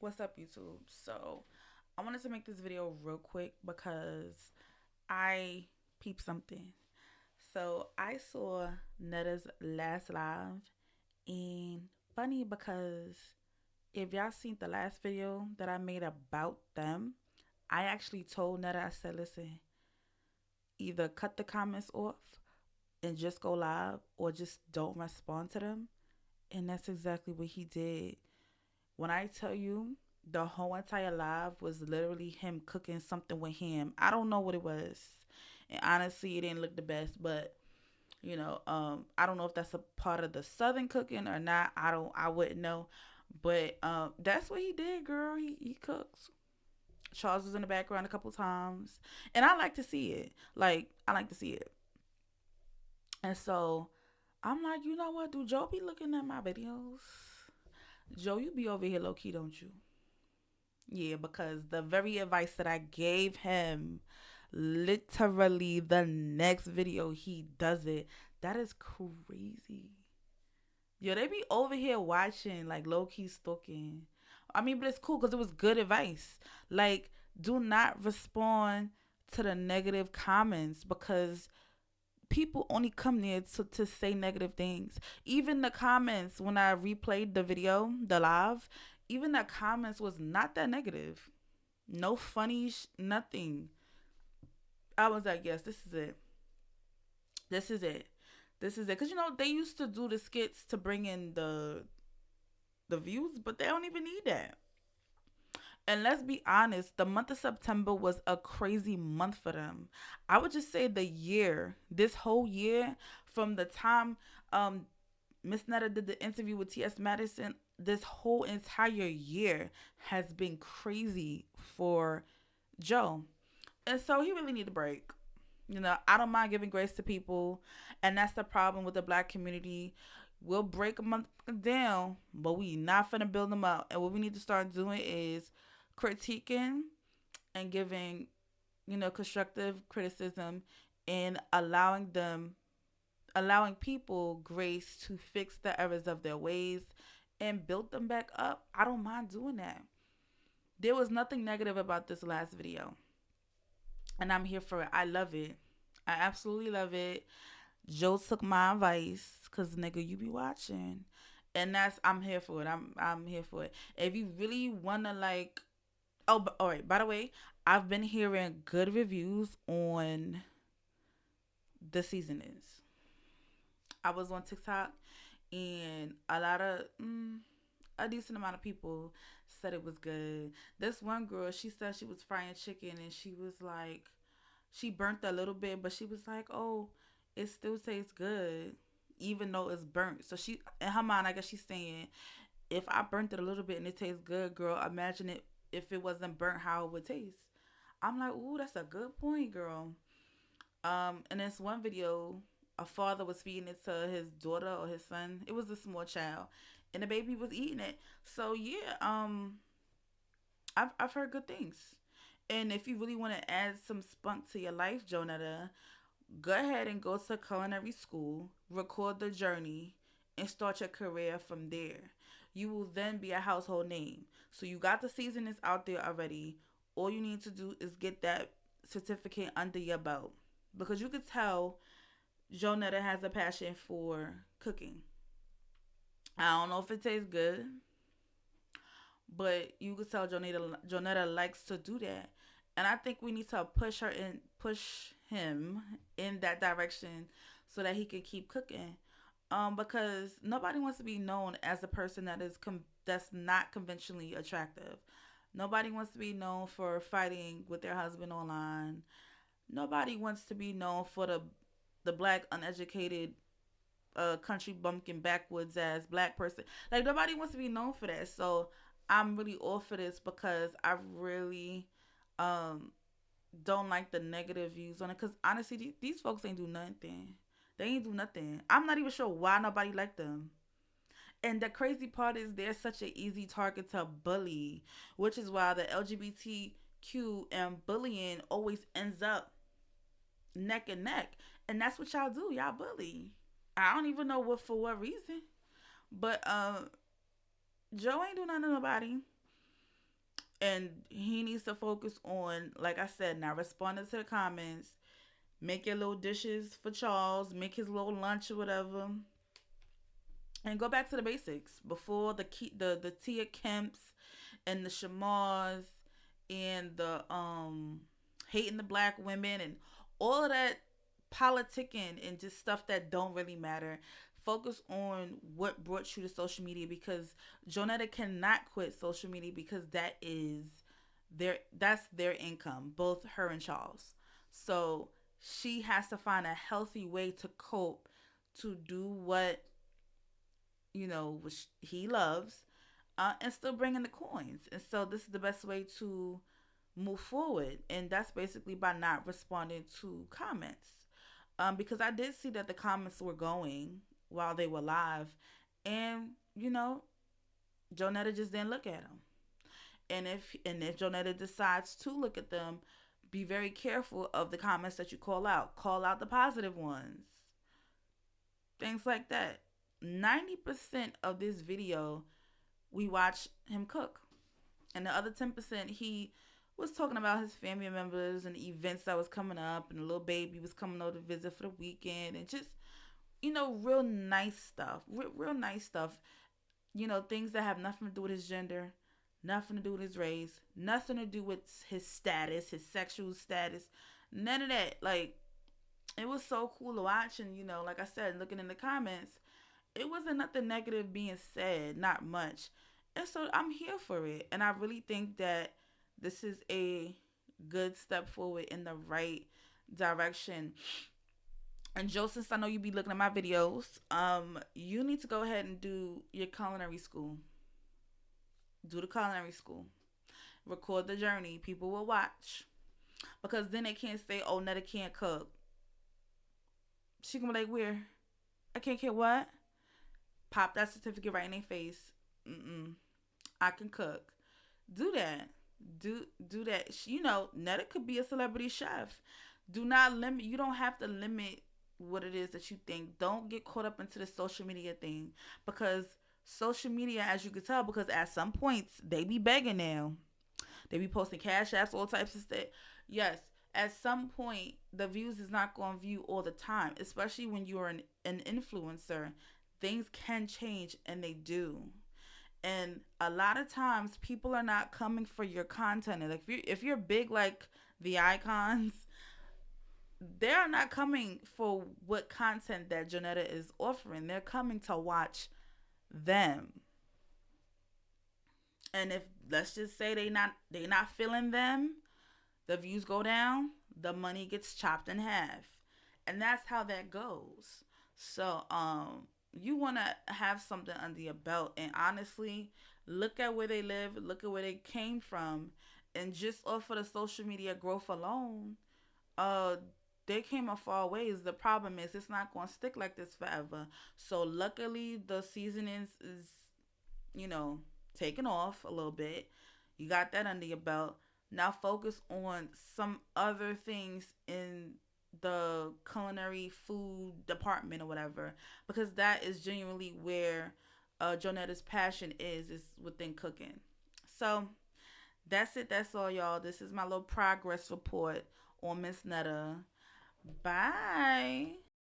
What's up, YouTube? So, I wanted to make this video real quick because I peeped something. So, I saw Netta's last live, and funny because if y'all seen the last video that I made about them, I actually told Netta, I said, listen, either cut the comments off and just go live or just don't respond to them. And that's exactly what he did. When I tell you the whole entire live was literally him cooking something with him. I don't know what it was. And honestly, it didn't look the best, but I don't know if that's a part of the southern cooking or not. I wouldn't know. But that's what he did, girl. He cooks. Charles was in the background a couple times. And I like to see it. Like, I like to see it. And so I'm like, you know what? Do Joe be looking at my videos? Joe, you be over here low key, don't you? Yeah, because the very advice that I gave him, literally the next video he does it. That is crazy. Yo, they be over here watching, like low key stalking. I mean, but it's cool because it was good advice. Like, do not respond to the negative comments because people only come there to say negative things. Even the comments when I replayed the video, the live, even the comments was not that negative. No funny, nothing. I was like, yes, this is it. This is it. This is it. Because, they used to do the skits to bring in the views, but they don't even need that. And let's be honest, the month of September was a crazy month for them. I would just say this whole year, from the time Miss Netta did the interview with T.S. Madison, this whole entire year has been crazy for Joe. And so he really need a break. I don't mind giving grace to people, and that's the problem with the black community. We'll break a month down, but we not finna build them up. And what we need to start doing is critiquing and giving, constructive criticism and allowing people grace to fix the errors of their ways and build them back up. I don't mind doing that. There was nothing negative about this last video, and I'm here for it. I love it. I absolutely love it. Joe took my advice because nigga, you be watching, and I'm here for it. I'm here for it. If you really wanna all right. By the way, I've been hearing good reviews on the seasonings. I was on TikTok, and a decent amount of people said it was good. This one girl, she said she was frying chicken, and she was like, she burnt a little bit, but she was like, "Oh, it still tastes good, even though it's burnt." So she, in her mind, I guess she's saying, if I burnt it a little bit and it tastes good, girl, imagine it if it wasn't burnt, how it would taste. I'm like, ooh, that's a good point, girl. In this one video, a father was feeding it to his daughter or his son. It was a small child, and the baby was eating it. So yeah, I've heard good things. And if you really want to add some spunk to your life, Jonetta, go ahead and go to culinary school, record the journey, and start your career from there. You will then be a household name. So you got the seasonings out there already. All you need to do is get that certificate under your belt. Because you could tell Jonetta has a passion for cooking. I don't know if it tastes good, but you could tell Jonetta likes to do that. And I think we need to push him in that direction so that he can keep cooking. Because nobody wants to be known as a person that's not conventionally attractive. Nobody wants to be known for fighting with their husband online. Nobody wants to be known for the black uneducated country bumpkin backwoods ass black person. Like, nobody wants to be known for that. So I'm really all for this because I really um don't like the negative views on it. Because honestly, these folks ain't do nothing. They ain't do nothing. I'm not even sure why nobody liked them. And the crazy part is they're such an easy target to bully, which is why the LGBTQ and bullying always ends up neck and neck. And that's what y'all do. Y'all bully. I don't even know what reason. But Joe ain't do nothing to nobody. And he needs to focus on, like I said, not responding to the comments. Make your little dishes for Charles. Make his little lunch or whatever, and go back to the basics before the Tia Kemps and the Shamars and the hating the black women and all of that politicking and just stuff that don't really matter. Focus on what brought you to social media, because Jonetta cannot quit social media because that's their income, both her and Charles. So she has to find a healthy way to cope, to do what which he loves, and still bringing the coins. And so this is the best way to move forward, and that's basically by not responding to comments. Because I did see that the comments were going while they were live, and Jonetta just didn't look at them. And if Jonetta decides to look at them, be very careful of the comments that you call out. Call out the positive ones. Things like that. 90% of this video, we watch him cook. And the other 10%, he was talking about his family members and events that was coming up, and the little baby was coming over to visit for the weekend, and just, real nice stuff. Real nice stuff. Things that have nothing to do with his gender, nothing to do with his race, nothing to do with his status, his sexual status. None of that. Like, it was so cool to watch. And, like I said, looking in the comments, it wasn't nothing negative being said, not much. And so I'm here for it. And I really think that this is a good step forward in the right direction. And Joe, since I know you be looking at my videos, you need to go ahead and do your culinary school. Do the culinary school. Record the journey. People will watch. Because then they can't say, oh, Netta can't cook. She can be like, where? I can't get what? Pop that certificate right in their face. Mm-mm. I can cook. Do that. Do that. Netta could be a celebrity chef. Do not limit. You don't have to limit what it is that you think. Don't get caught up into the social media thing, because social media, as you can tell, because at some points they be begging now. They be posting cash apps, all types of stuff. Yes, at some point the views is not going to view all the time, especially when you're an influencer. Things can change, and they do. And a lot of times people are not coming for your content. Like, if you're big like the icons, they're not coming for what content that Jonetta is offering. They're coming to watch them. And if, let's just say, they not feeling them, the views go down, the money gets chopped in half. And that's how that goes. So you want to have something under your belt, and honestly, look at where they live, look at where they came from, and just off of the social media growth alone, uh they came a far ways. The problem is, it's not going to stick like this forever. So luckily the season is you know taking off a little bit. You got that under your belt. Now focus on some other things in the culinary food department or whatever, because that is genuinely where Jonetta's passion is within cooking. So that's it. That's all, y'all. This is my little progress report on Miss Netta. Bye.